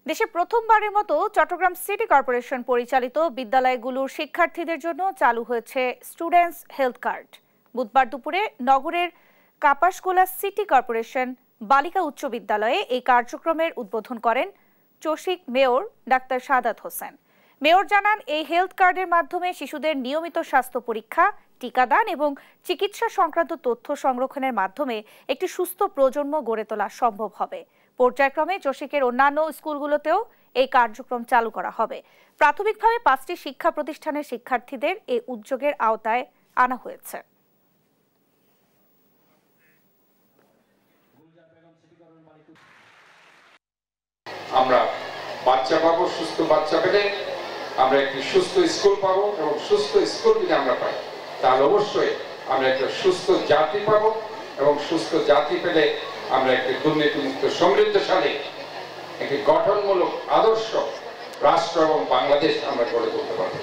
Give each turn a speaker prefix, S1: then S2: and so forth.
S1: দেশে প্রথমবারের মতো চট্টগ্রাম সিটি কর্পোরেশন পরিচালিত বিদ্যালয়গুলোর শিক্ষার্থীদের জন্য চালু হয়েছে স্টুডেন্টস হেলথ কার্ড। বুধবার দুপুরে নগরের কাপাসগোলা সিটি কর্পোরেশন বালিকা উচ্চ বিদ্যালয়ে এই কার্যক্রমের উদ্বোধন করেন চসিক mayor doctor Sadat Hossain. Mayor জানান, এই হেলথ কার্ডের মাধ্যমে শিশুদের নিয়মিত স্বাস্থ্য পরীক্ষা, টিকাদান এবং চিকিৎসা সংক্রান্ত তথ্য সংরক্ষণের মাধ্যমে একটি সুস্থ প্রজন্ম গড়ে তোলা সম্ভব হবে। পর্যায়ক্রমে চসিকের অন্যান্য স্কুলগুলোতেও এই কার্যক্রম চালু করা হবে। প্রাথমিকভাবে 5টি শিক্ষা প্রতিষ্ঠানের শিক্ষার্থীদের এই উদ্যোগের আওতায় আনা হয়েছে।
S2: আমরা বাচ্চা পাবো, সুস্থ বাচ্চা পেলে আমরা একটি সুস্থ স্কুল পাবো, এবং সুস্থ স্কুল যদি আমরা পাই তাহলে অবশ্যই আমরা একটা সুস্থ জাতি পাবো, এবং সুস্থ জাতি পেলে আমরা একটি দুর্নীতিমুক্ত সমৃদ্ধশালী একটি গঠনমূলক আদর্শ রাষ্ট্র এবং বাংলাদেশ আমরা গড়ে তুলতে পারবো।